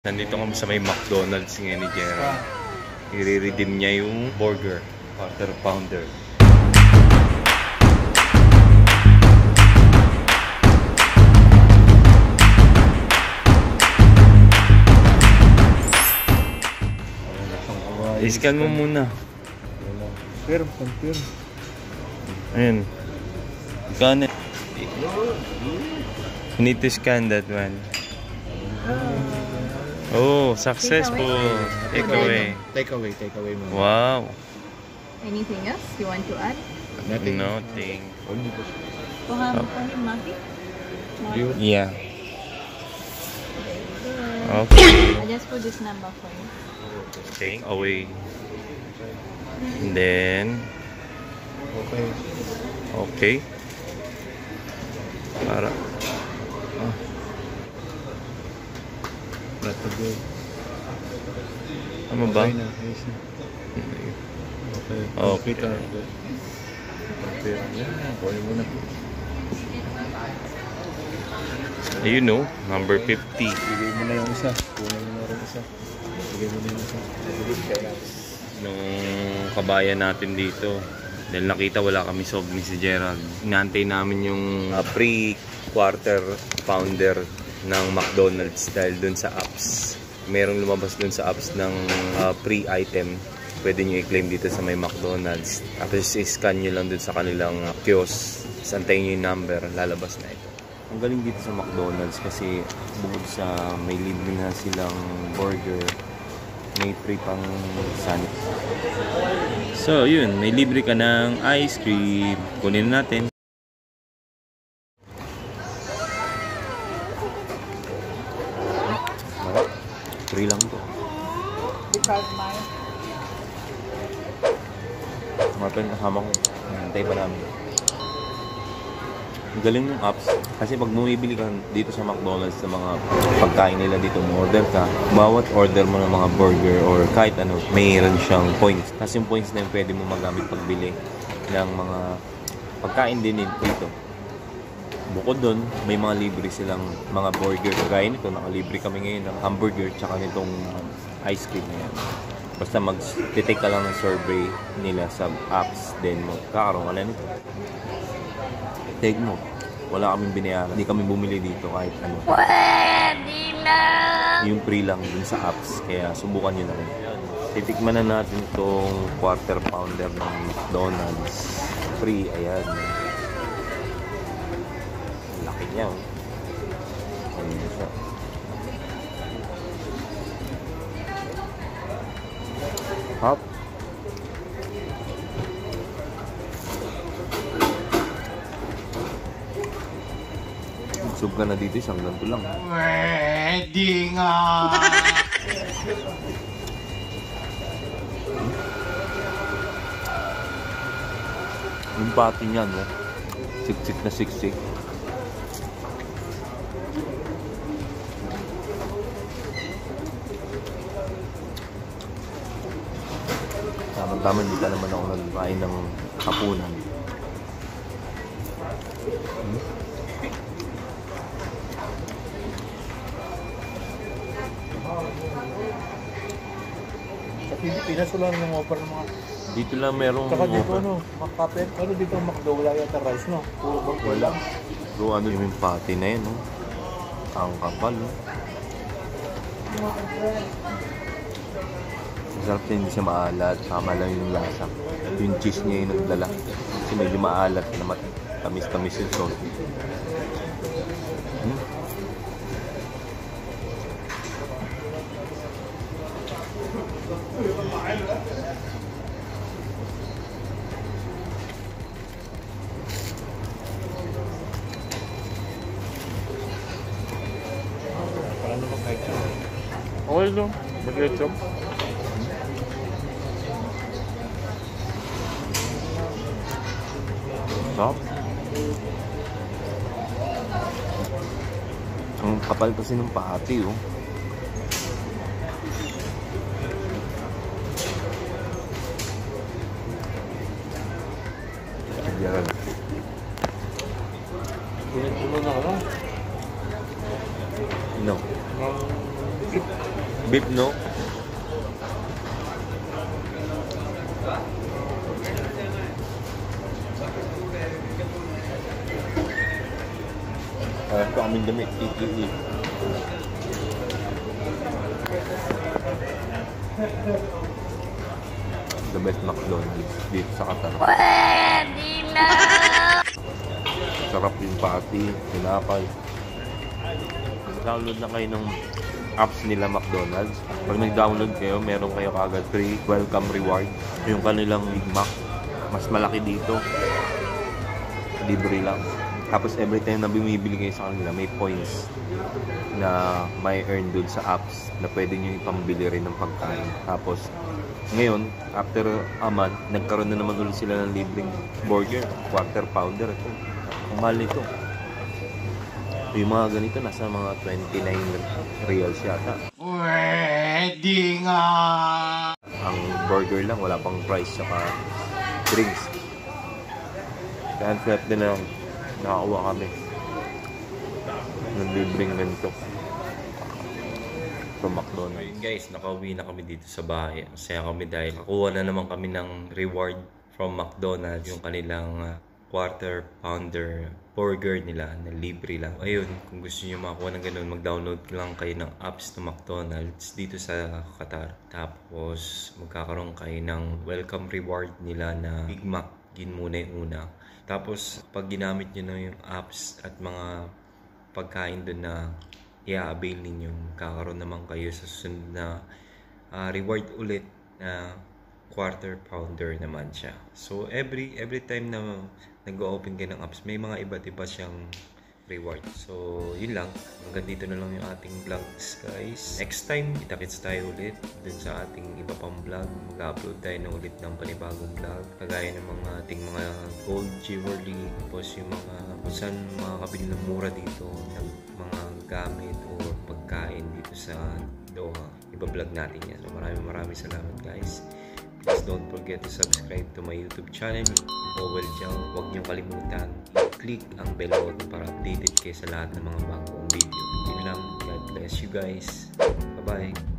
Nandito kami sa may McDonald's ngayon ni Gerald. I-redeem niya yung burger, quarter pounder. I-scan mo muna. Confirm. Ayun. Scan it. You need to scan that one. Oh, successful. Take away. Take away mo. Wow. Anything else you want to add? Nothing. Nothing. Yeah. Okay. I just put this number for you. Take away. And then, okay. Para. Ano ba? Okay. You know, number 50. Bigay mo na yung isa. Kunin mo na rin isa. Bigay mo na yung isa. Nung kabayan natin dito, dahil nakita wala kami solve ni si Gerald, inaantay namin yung pre-quarter pounder ng McDonald's dahil dun sa apps. Merong lumabas dun sa apps ng pre-item. Pwede nyo i-claim dito sa may McDonald's. Tapos i-scan nyo lang dun sa kanilang kiosk. Santayin nyo yung number, lalabas na ito. Ang galing dito sa McDonald's kasi bukod sa may libre na silang burger, may free pang sandwich. So yun, may libre ka ng ice cream. Kunin natin. Free lang to. Because my... Maraming kasama ko. Hintay pa namin. Ang galing yung apps. Kasi pag bumibili ka dito sa McDonald's sa mga pagkain nila dito, order ka. Bawat order mo ng mga burger or kahit ano, mayroon siyang points. Kasi yung points na yun pwede mo magamit pagbili ng mga pagkain din dito. Bukod doon, may mga libre silang mga burger. Kagaya nito, nakalibre kami ngayon ng hamburger tsaka nitong ice cream na yan. Basta mag-take ka lang ng survey nila sa apps, then magkakaroon ka na nito. Take mo. Wala kaming binayaran. Hindi kami bumili dito kahit ano. Pwede na! Yung free lang dun sa apps. Kaya subukan nyo na rin. Titikman na natin itong quarter pounder ng McDonald's. Free, ayan. Laki niya. Ayan siya. Hop. Sub ka na dito, isang ganito lang. Pwede nga! Yung pati niya, no? Siksik na siksik. Tama-tama, hindi ka naman ako nagkain ng hapunan. Sa Pilipinas wala nang offer ng mga... Dito lang merong Saka dito ano, makapit. Ano dito McDo, wala yata rice, no? Puro burger lang. Pero ano yung pati na yun, no? Ang kapal, no? Masarap na hindi siya maalat. Tama lang yung lasa. Yung cheese niya yung nagdala. Kasi medyo maalat na tamis-tamis yung sauce. Paano ba kahit siya? Okay lang. Mag-ketchup. Sarap. Ang kapal kasi ng pati, oh. Yan. Pinagpunan na ako. No. Ng Beef, no? Ito aming damit, PPE. The best McDonald's dito sa Qatar. Pwede na! Sarap yung patty, tinapay. Download na kayo ng apps nila McDonald's. Pag nag-download kayo, meron kayo kagad free welcome reward. Yung kanilang Big Mac, mas malaki dito. Libre lang. Tapos every time na bumibili kayo sa kanila, may points na may earn dun sa apps na pwede nyo ipambili rin ng pagkain. Tapos ngayon, after a month, nagkaroon na naman ulit sila ng libreng burger, quarter pounder. Ito, ang mahal nito. Yung mga ganito, nasa mga 29 reals yata. Pwede nga! Ang burger lang, wala pang price saka drinks. Kaya ang swerte na nakakuha kami ng libreng ganito from McDonald's. Ayun guys, nakauwi na kami dito sa bahay. Masaya kami dahil nakuha na naman kami ng reward from McDonald's. Yung kanilang quarter pounder burger nila na libre lang. Ayun, kung gusto niyo makakuha ng ganun, mag-download lang kayo ng apps ng McDonald's dito sa Qatar. Tapos magkakaroon kayo ng welcome reward nila na Big Mac. Yun muna yung una. Tapos pag ginamit niyo na yung apps at mga pagkain doon na i-avail ninyo, magkakaroon naman kayo sa susunod na reward ulit na quarter pounder naman siya. So every time na nag-open kayo ng apps, may mga iba't iba siyang reward. So yun lang, hanggang dito na lang yung ating vlogs guys. Next time, kita-kits tayo ulit dun sa ating iba pang vlog. Mag-upload tayo na ulit ng panibagong vlog, kagaya ng mga ating mga gold jewelry, tapos yung mga kung saan makakabili ng mura dito ng mga gamit o pagkain dito sa Doha. Iba-vlog natin yan. So maraming salamat guys. Please don't forget to subscribe to my YouTube channel, Owel Chow. Huwag niyong kalimutan i-click ang bell button para updated kayo sa lahat ng mga bagong video. Yun lang. God bless you guys. Bye-bye.